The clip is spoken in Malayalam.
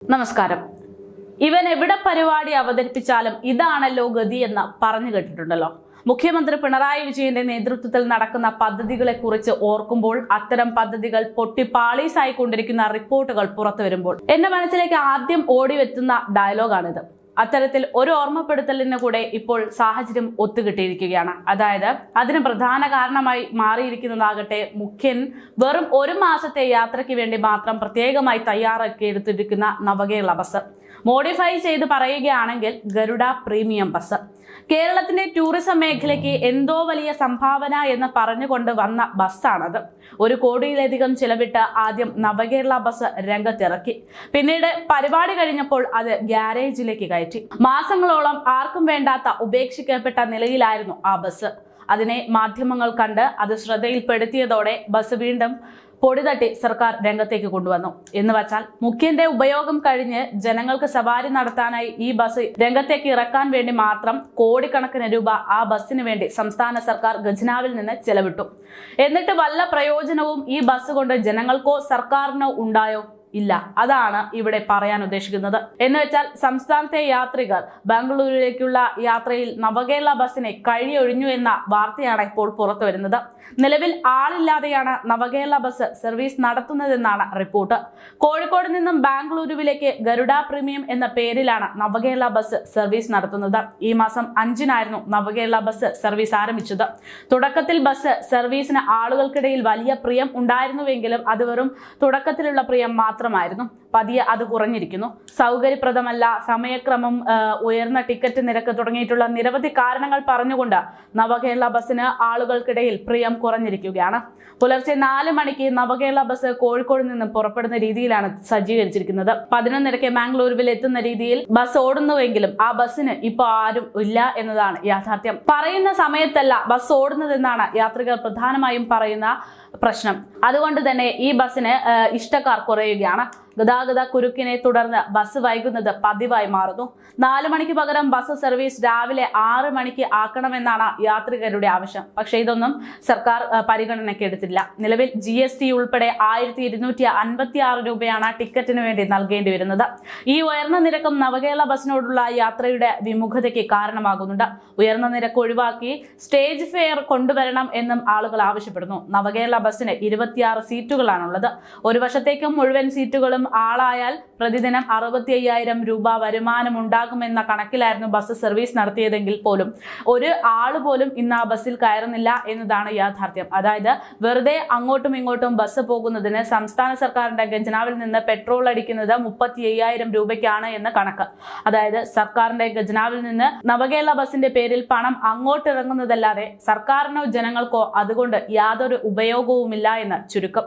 നമസ്കാരം. ഇവൻ എവിടെ പരിപാടി അവതരിപ്പിച്ചാലും ഇതാണല്ലോ ഗതി എന്ന് പറഞ്ഞു കേട്ടിട്ടുണ്ടല്ലോ. മുഖ്യമന്ത്രി പിണറായി വിജയന്റെ നേതൃത്വത്തിൽ നടക്കുന്ന പദ്ധതികളെ കുറിച്ച് ഓർക്കുമ്പോൾ അത്തരം പദ്ധതികൾ പൊട്ടിപ്പാളീസായിക്കൊണ്ടിരിക്കുന്ന റിപ്പോർട്ടുകൾ പുറത്തു വരുമ്പോൾ എന്റെ മനസ്സിലേക്ക് ആദ്യം ഓടിവെത്തുന്ന ഡയലോഗാണിത്. അത്തരത്തിൽ ഒരു ഓർമ്മപ്പെടുത്തലിന് കൂടെ ഇപ്പോൾ സാഹചര്യം ഒത്തുകിട്ടിയിരിക്കുകയാണ്. അതായത് അതിന് പ്രധാന കാരണമായി മാറിയിരിക്കുന്നതാകട്ടെ മുഖ്യൻ വെറും ഒരു മാസത്തെ യാത്രയ്ക്ക് വേണ്ടി മാത്രം പ്രത്യേകമായി തയ്യാറാക്കി എടുത്തിരിക്കുന്ന നവകേരള ബസ്. മോഡിഫൈ ചെയ്ത് പറയുകയാണെങ്കിൽ ഗരുഡ പ്രീമിയം ബസ്. കേരളത്തിന്റെ ടൂറിസം മേഖലയ്ക്ക് എന്തോ വലിയ സംഭാവന എന്ന് പറഞ്ഞുകൊണ്ട് വന്ന ബസ്സാണത്. 1 കോടിയിലധികം ചിലവിട്ട് ആദ്യം നവകേരള ബസ് രംഗത്തിറക്കി. പിന്നീട് പരിപാടി കഴിഞ്ഞപ്പോൾ അത് ഗ്യാരേജിലേക്ക് കയറ്റി. മാസങ്ങളോളം ആർക്കും വേണ്ടാത്ത ഉപേക്ഷിക്കപ്പെട്ട നിലയിലായിരുന്നു ആ ബസ്. അതിനെ മാധ്യമങ്ങൾ കണ്ട് അത് ശ്രദ്ധയിൽപ്പെടുത്തിയതോടെ ബസ് വീണ്ടും പൊടിതട്ടി സർക്കാർ രംഗത്തേക്ക് കൊണ്ടുവന്നു. എന്ന് വച്ചാൽ മുഖ്യന്റെ ഉപയോഗം കഴിഞ്ഞ് ജനങ്ങൾക്ക് സവാരി നടത്താനായി ഈ ബസ് രംഗത്തേക്ക് ഇറക്കാൻ വേണ്ടി മാത്രം കോടിക്കണക്കിന് രൂപ ആ ബസ്സിന് വേണ്ടി സംസ്ഥാന സർക്കാർ ഖജനാവിൽ നിന്ന് ചെലവിട്ടു. എന്നിട്ട് വല്ല പ്രയോജനവും ഈ ബസ് കൊണ്ട് ജനങ്ങൾക്കോ സർക്കാരിനോ ഉണ്ടായോ? ഇല്ല. അതാണ് ഇവിടെ പറയാൻ ഉദ്ദേശിക്കുന്നത്. എന്ന് വെച്ചാൽ സംസ്ഥാനത്തെ യാത്രികർ ബാംഗ്ലൂരിലേക്കുള്ള യാത്രയിൽ നവകേരള ബസ്സിനെ കഴിയൊഴിഞ്ഞു എന്ന വാർത്തയാണ് ഇപ്പോൾ പുറത്തു വരുന്നത്. നിലവിൽ ആളില്ലാതെയാണ് നവകേരള ബസ് സർവീസ് നടത്തുന്നതെന്നാണ് റിപ്പോർട്ട്. കോഴിക്കോട് നിന്നും ബാംഗ്ലൂരുവിലേക്ക് ഗരുഡ പ്രീമിയം എന്ന പേരിലാണ് നവകേരള ബസ് സർവീസ് നടത്തുന്നത്. ഈ മാസം 5-നായിരുന്നു നവകേരള ബസ് സർവീസ് ആരംഭിച്ചത്. തുടക്കത്തിൽ ബസ് സർവീസിന് ആളുകൾക്കിടയിൽ വലിയ പ്രിയം ഉണ്ടായിരുന്നുവെങ്കിലും അത് വെറും തുടക്കത്തിലുള്ള പ്രിയം മാത്രമായിരുന്നു. പതിയെ അത് കുറഞ്ഞിരിക്കുന്നു. സൗകര്യപ്രദമല്ല, സമയക്രമം, ഉയർന്ന ടിക്കറ്റ് നിരക്ക് തുടങ്ങിയിട്ടുള്ള നിരവധി കാരണങ്ങൾ പറഞ്ഞുകൊണ്ട് നവകേരള ബസ്സിന് ആളുകൾക്കിടയിൽ പ്രിയം കുറഞ്ഞിരിക്കുകയാണ്. പുലർച്ചെ 4 മണിക്ക് നവകേരള ബസ് കോഴിക്കോട് നിന്നും പുറപ്പെടുന്ന രീതിയിലാണ് സജ്ജീകരിച്ചിരിക്കുന്നത്. 11:30 ബാംഗ്ലൂരുവിൽ എത്തുന്ന രീതിയിൽ ബസ് ഓടുന്നുവെങ്കിലും ആ ബസ്സിന് ഇപ്പോൾ ആരും ഇല്ല എന്നതാണ് യാഥാർത്ഥ്യം. പറയുന്ന സമയത്തല്ല ബസ് ഓടുന്നതെന്നാണ് യാത്രികർ പ്രധാനമായും പറയുന്ന പ്രശ്നം. അതുകൊണ്ട് തന്നെ ഈ ബസ്സിന് ഇഷ്ടക്കാർ കുറയുകയാണ്. ഗതാഗത കുരുക്കിനെ തുടർന്ന് ബസ് വൈകുന്നത് പതിവായി മാറുന്നു. 4 മണിക്ക് പകരം ബസ് സർവീസ് രാവിലെ 6 മണിക്ക് ആക്കണമെന്നാണ് യാത്രികരുടെ ആവശ്യം. പക്ഷേ ഇതൊന്നും സർക്കാർ പരിഗണനയ്ക്ക് എടുത്തില്ല. നിലവിൽ GST ഉൾപ്പെടെ 1256 രൂപയാണ് ടിക്കറ്റിന് വേണ്ടി നൽകേണ്ടി വരുന്നത്. ഈ ഉയർന്ന നിരക്കും നവകേരള ബസ്സിനോടുള്ള യാത്രയുടെ വിമുഖതയ്ക്ക് കാരണമാകുന്നുണ്ട്. ഉയർന്ന നിരക്ക് ഒഴിവാക്കി സ്റ്റേജ് ഫെയർ കൊണ്ടുവരണം എന്നും ആളുകൾ ആവശ്യപ്പെടുന്നു. നവകേരള ബസ്സിന് 26 സീറ്റുകളാണുള്ളത്. ഒരു വർഷത്തേക്കും മുഴുവൻ സീറ്റുകളും ആളായാൽ പ്രതിദിനം 65,000 രൂപ വരുമാനം ഉണ്ടാകുമെന്ന കണക്കിലായിരുന്നു ബസ് സർവീസ് നടത്തിയതെങ്കിൽ പോലും ഒരു ആള് പോലും ഇന്ന് ആ ബസ്സിൽ കയറുന്നില്ല എന്നതാണ് യാഥാർത്ഥ്യം. അതായത് വെറുതെ അങ്ങോട്ടും ഇങ്ങോട്ടും ബസ് പോകുന്നതിന് സംസ്ഥാന സർക്കാരിന്റെ ഖജനാവിൽ നിന്ന് പെട്രോൾ അടിക്കുന്നത് 35,000 രൂപയ്ക്കാണ് എന്ന് കണക്ക്. അതായത് സർക്കാരിന്റെ ഖജനാവിൽ നിന്ന് നവകേരള ബസിന്റെ പേരിൽ പണം അങ്ങോട്ടിറങ്ങുന്നതല്ലാതെ സർക്കാരിനോ ജനങ്ങൾക്കോ അതുകൊണ്ട് യാതൊരു ഉപയോഗവുമില്ല എന്ന് ചുരുക്കം.